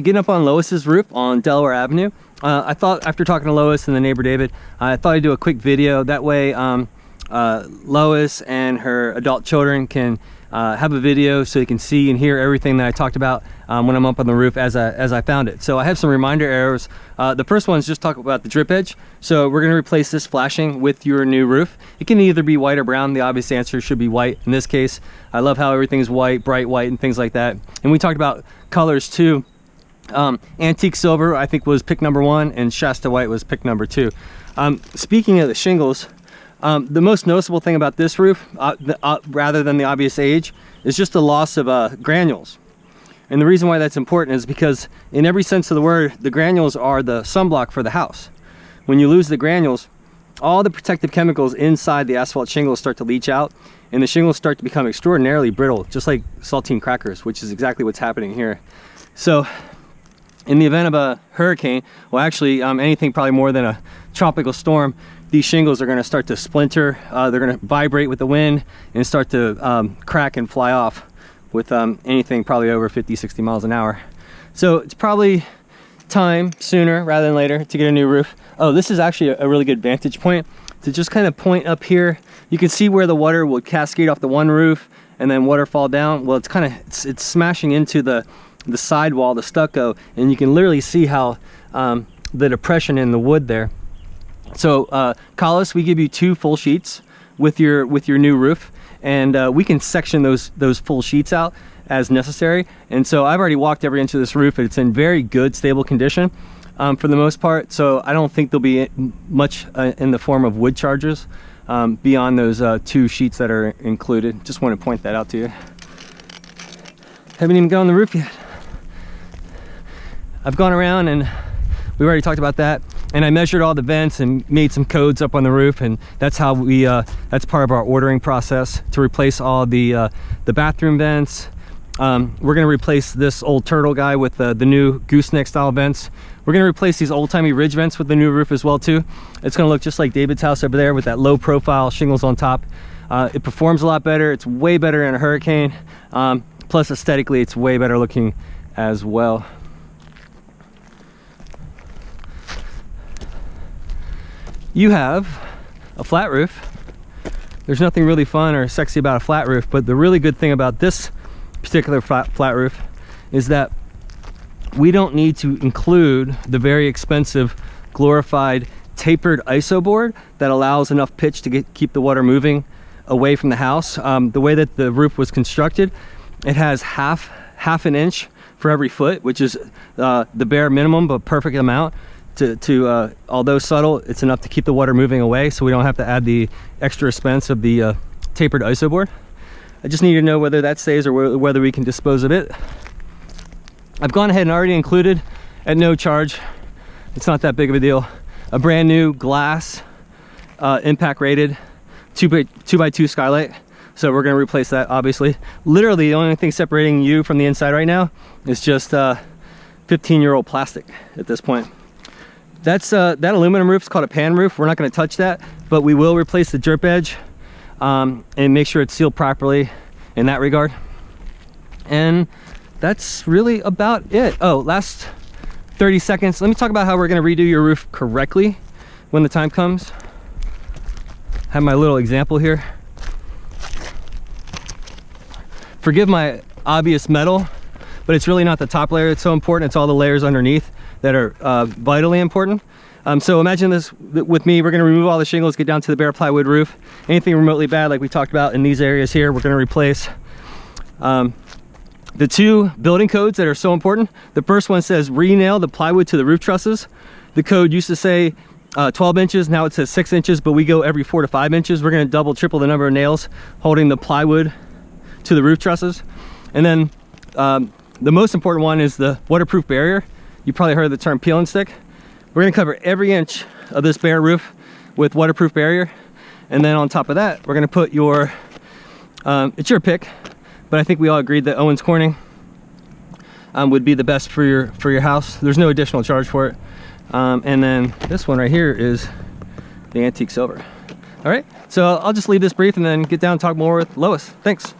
Getting up on Lois's roof on Delaware Avenue. I thought after talking to Lois and the neighbor David, I thought I'd do a quick video. That way Lois and her adult children can have a video so you can see and hear everything that I talked about when I'm up on the roof as I found it. So I have some reminder arrows. The first one is just talk about the drip edge. So we're going to replace this flashing with your new roof. It can either be white or brown. The obvious answer should be white in this case. I love how everything's white, bright white and things like that. And we talked about colors too. Antique silver I think was pick number 1 and Shasta white was pick number 2. Speaking of the shingles, the most noticeable thing about this roof, rather than the obvious age, is just the loss of granules. And the reason why that's important is because in every sense of the word, the granules are the sunblock for the house. When you lose the granules, all the protective chemicals inside the asphalt shingles start to leach out, and the shingles start to become extraordinarily brittle, just like saltine crackers, which is exactly what's happening here. So in the event of a hurricane, well actually anything probably more than a tropical storm, these shingles are going to start to splinter. They're going to vibrate with the wind and start to crack and fly off with anything probably over 50-60 miles an hour. So it's probably time sooner rather than later to get a new roof. Oh, this is actually a really good vantage point to just kind of point up here. You can see where the water will cascade off the one roof and then water fall down. Well, it's kind of it's smashing into the sidewall, the stucco, and you can literally see how the depression in the wood there. So Collis, we give you 2 full sheets with your new roof, and we can section those full sheets out as necessary. And so I've already walked every inch of this roof. It's in very good, stable condition for the most part. So I don't think there'll be much in the form of wood charges beyond those 2 sheets that are included. Just want to point that out to you. Haven't even gone on the roof yet. I've gone around and we've already talked about that, and I measured all the vents and made some codes up on the roof, and that's how we that's part of our ordering process to replace all the bathroom vents. We're going to replace this old turtle guy with the new gooseneck style vents. We're going to replace these old-timey ridge vents with the new roof as well too. It's going to look just like David's house over there with that low profile shingles on top. It performs a lot better. It's way better in a hurricane. Plus aesthetically it's way better looking as well. You have a flat roof. There's nothing really fun or sexy about a flat roof, but the really good thing about this particular flat roof is that we don't need to include the very expensive glorified tapered iso board that allows enough pitch to keep the water moving away from the house. The way that the roof was constructed, it has half an inch for every foot, which is the bare minimum but perfect amount. Although subtle, it's enough to keep the water moving away, so we don't have to add the extra expense of the tapered iso board. I just need to know whether that stays or whether we can dispose of it. I've gone ahead and already included at no charge, it's not that big of a deal, a brand new glass impact rated 2x2 skylight. So we're going to replace that, obviously. Literally the only thing separating you from the inside right now is just 15-year-old plastic at this point. That's that aluminum roof is called a pan roof. We're not going to touch that, but we will replace the drip edge and make sure it's sealed properly in that regard. And that's really about it. Oh, last 30 seconds. Let me talk about how we're going to redo your roof correctly when the time comes. Have my little example here. Forgive my obvious metal, but it's really not the top layer that's so important. It's all the layers underneath that are vitally important. So imagine this with me. We're going to remove all the shingles, get down to the bare plywood roof. Anything remotely bad, like we talked about in these areas here, we're going to replace. The 2 building codes that are so important. The first one says re-nail the plywood to the roof trusses. The code used to say 12 inches, now it says 6 inches, but we go every 4 to 5 inches. We're going to triple the number of nails holding the plywood to the roof trusses. And then the most important one is the waterproof barrier. You probably heard the term peel and stick. We're going to cover every inch of this bare roof with waterproof barrier, and then on top of that we're going to put your it's your pick, but I think we all agreed that Owens Corning would be the best for your house. There's no additional charge for it. And then this one right here is the antique silver. All right, so I'll just leave this brief and then get down and talk more with Lois. Thanks.